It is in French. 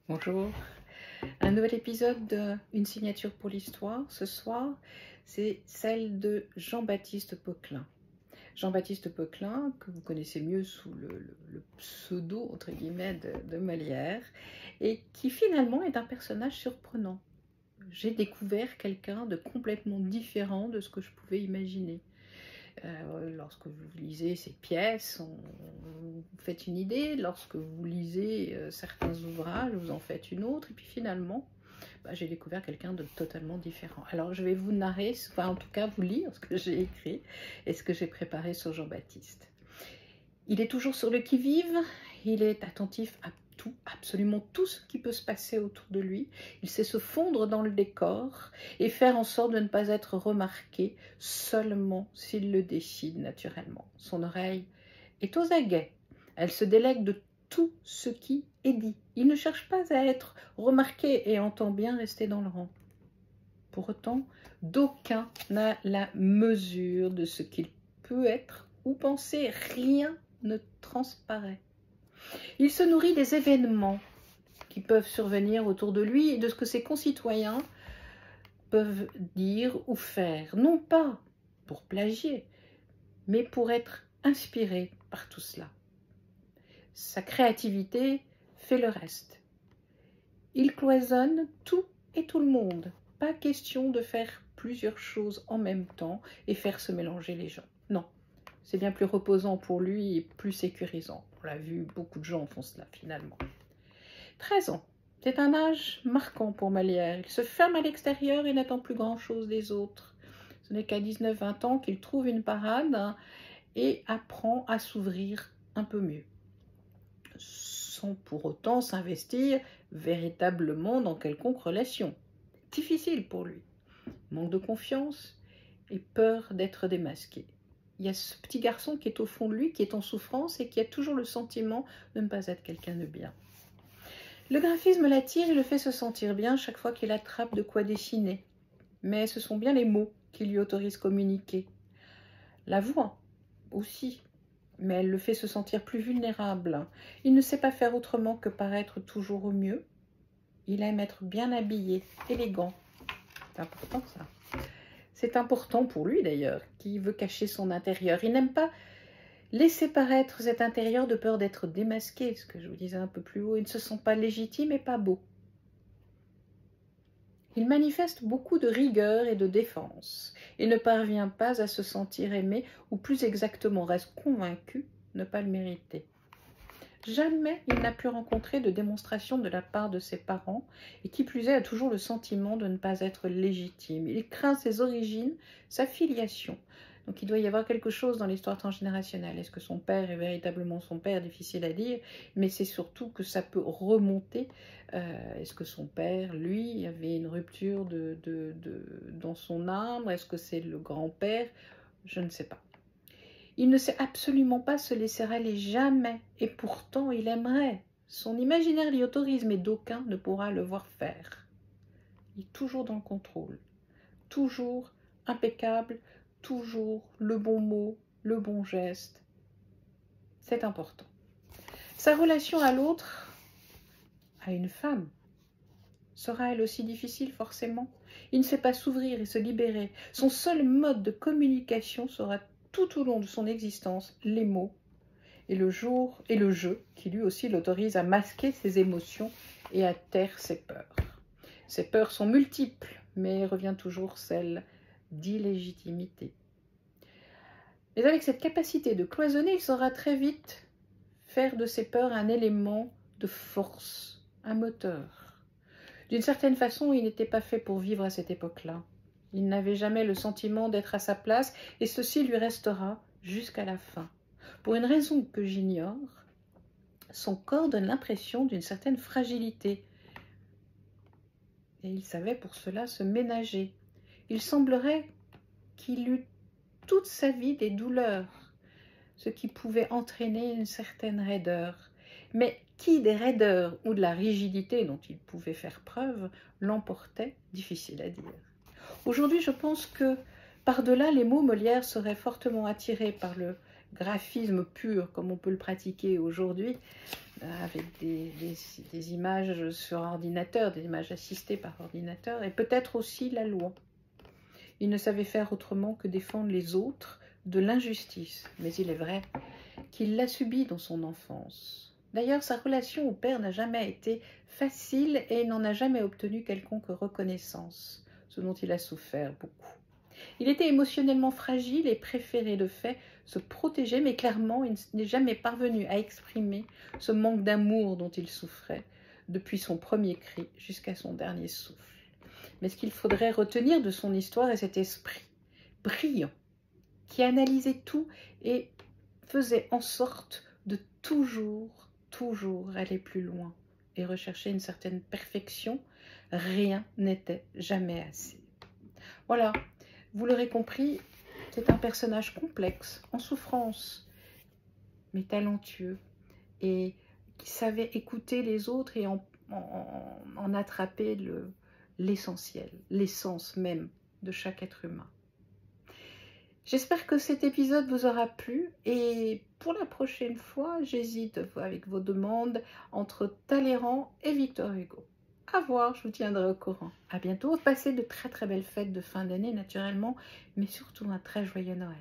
Bonjour, un nouvel épisode d'Une signature pour l'histoire. Ce soir, c'est celle de Jean-Baptiste Poquelin. Jean-Baptiste Poquelin, que vous connaissez mieux sous le pseudo, entre guillemets, de Molière, et qui finalement est un personnage surprenant. J'ai découvert quelqu'un de complètement différent de ce que je pouvais imaginer. Lorsque vous lisez ces pièces, vous faites une idée. Lorsque vous lisez certains ouvrages, vous en faites une autre. Et puis finalement, j'ai découvert quelqu'un de totalement différent. Alors je vais vous narrer, enfin en tout cas vous lire ce que j'ai écrit et ce que j'ai préparé sur Jean-Baptiste. Il est toujours sur le qui-vive, il est attentif à tout, absolument tout ce qui peut se passer autour de lui. Il sait se fondre dans le décor et faire en sorte de ne pas être remarqué seulement s'il le décide naturellement. Son oreille est aux aguets, elle se délègue de tout ce qui est dit. Il ne cherche pas à être remarqué et entend bien rester dans le rang. Pour autant, d'aucun n'a la mesure de ce qu'il peut être ou penser, rien ne transparaît. Il se nourrit des événements qui peuvent survenir autour de lui et de ce que ses concitoyens peuvent dire ou faire, non pas pour plagier, mais pour être inspiré par tout cela. Sa créativité fait le reste. Il cloisonne tout et tout le monde. Pas question de faire plusieurs choses en même temps et faire se mélanger les gens. Non. C'est bien plus reposant pour lui et plus sécurisant. On l'a vu, beaucoup de gens font cela finalement. 13 ans, c'est un âge marquant pour Molière. Il se ferme à l'extérieur et n'attend plus grand-chose des autres. Ce n'est qu'à 19-20 ans qu'il trouve une parade et apprend à s'ouvrir un peu mieux, sans pour autant s'investir véritablement dans quelconque relation. Difficile pour lui. Manque de confiance et peur d'être démasqué. Il y a ce petit garçon qui est au fond de lui, qui est en souffrance et qui a toujours le sentiment de ne pas être quelqu'un de bien. Le graphisme l'attire et le fait se sentir bien chaque fois qu'il attrape de quoi dessiner. Mais ce sont bien les mots qui lui autorisent communiquer. La voix aussi, mais elle le fait se sentir plus vulnérable. Il ne sait pas faire autrement que paraître toujours au mieux. Il aime être bien habillé, élégant. C'est important ça. C'est important pour lui d'ailleurs, qui veut cacher son intérieur. Il n'aime pas laisser paraître cet intérieur de peur d'être démasqué, ce que je vous disais un peu plus haut. Il ne se sent pas légitime et pas beau. Il manifeste beaucoup de rigueur et de défense. Il ne parvient pas à se sentir aimé, ou plus exactement reste convaincu de ne pas le mériter. Jamais il n'a pu rencontrer de démonstration de la part de ses parents et qui plus est a toujours le sentiment de ne pas être légitime. Il craint ses origines, sa filiation. Donc il doit y avoir quelque chose dans l'histoire transgénérationnelle. Est-ce que son père est véritablement son père? Difficile à dire, mais c'est surtout que ça peut remonter. Est-ce que son père, lui, avait une rupture dans son âme? Est-ce que c'est le grand-père? Je ne sais pas. Il ne sait absolument pas se laisser aller, jamais, et pourtant il aimerait. Son imaginaire l'y autorise, mais d'aucun ne pourra le voir faire. Il est toujours dans le contrôle, toujours impeccable, toujours le bon mot, le bon geste. C'est important. Sa relation à l'autre, à une femme, sera elle aussi difficile forcément. Il ne sait pas s'ouvrir et se libérer. Son seul mode de communication sera tout au long de son existence les mots et le jour et le jeu qui lui aussi l'autorise à masquer ses émotions et à taire ses peurs. Ses peurs sont multiples, mais revient toujours celle d'illégitimité. Mais avec cette capacité de cloisonner, il saura très vite faire de ses peurs un élément de force, un moteur. D'une certaine façon, il n'était pas fait pour vivre à cette époque-là. Il n'avait jamais le sentiment d'être à sa place et ceci lui restera jusqu'à la fin. Pour une raison que j'ignore, son corps donne l'impression d'une certaine fragilité. Et il savait pour cela se ménager. Il semblerait qu'il eût toute sa vie des douleurs, ce qui pouvait entraîner une certaine raideur. Mais qui des raideurs ou de la rigidité dont il pouvait faire preuve l'emportait, difficile à dire. Aujourd'hui, je pense que par-delà les mots, Molière serait fortement attiré par le graphisme pur, comme on peut le pratiquer aujourd'hui, avec des images sur ordinateur, des images assistées par ordinateur, et peut-être aussi la loi. Il ne savait faire autrement que défendre les autres de l'injustice, mais il est vrai qu'il l'a subie dans son enfance. D'ailleurs, sa relation au père n'a jamais été facile et il n'en a jamais obtenu quelconque reconnaissance, ce dont il a souffert beaucoup. Il était émotionnellement fragile et préférait de fait se protéger, mais clairement, il n'est jamais parvenu à exprimer ce manque d'amour dont il souffrait, depuis son premier cri jusqu'à son dernier souffle. Mais ce qu'il faudrait retenir de son histoire est cet esprit brillant, qui analysait tout et faisait en sorte de toujours aller plus loin et rechercher une certaine perfection. Rien n'était jamais assez. Voilà, vous l'aurez compris, c'est un personnage complexe, en souffrance, mais talentueux, et qui savait écouter les autres et en attraper l'essentiel, l'essence même de chaque être humain. J'espère que cet épisode vous aura plu et pour la prochaine fois, j'hésite avec vos demandes entre Talleyrand et Victor Hugo. À voir, je vous tiendrai au courant. À bientôt, passez de très belles fêtes de fin d'année naturellement, mais surtout un très joyeux Noël.